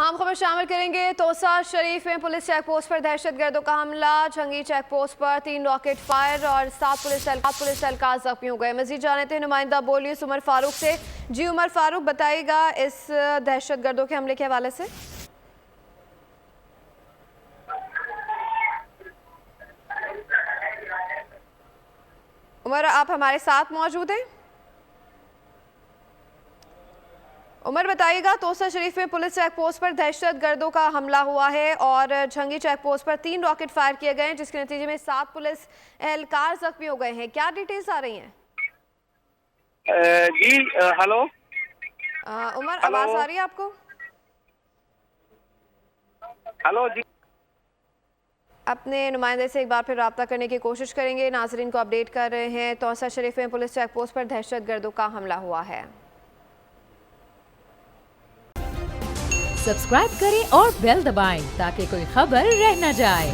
अहम खबर शामिल करेंगे। तोसा शरीफ में पुलिस चेक पोस्ट पर दहशतगर्दों का हमला। झंगी चेक पोस्ट पर 3 रॉकेट फायर और 7 पुलिस एहलकार जख्मी हो गए। मजीद जानते हैं नुमाइंदा बोलिए उमर फारूक से। जी उमर फारूक, बताइएगा इस दहशतगर्दों के हमले के हवाले से। उमर, आप हमारे साथ मौजूद हैं? उमर, बताइएगा तोसा शरीफ में पुलिस चेक पोस्ट पर दहशतगर्दों का हमला हुआ है और झंगी चेक पोस्ट पर 3 रॉकेट फायर किए गए हैं, जिसके नतीजे में 7 पुलिस एहलकार जख्मी हो गए हैं। क्या डिटेल्स आ रही हैं? जी हेलो उमर, आवाज आ रही है आपको? हेलो जी। अपने नुमाइंदे से एक बार फिर रब्ता करने की कोशिश करेंगे। नाजरीन को अपडेट कर रहे हैं, तोसा शरीफ में पुलिस चेक पोस्ट पर दहशतगर्दों का हमला हुआ है। सब्सक्राइब करें और बेल दबाएं ताकि कोई खबर रह न जाए।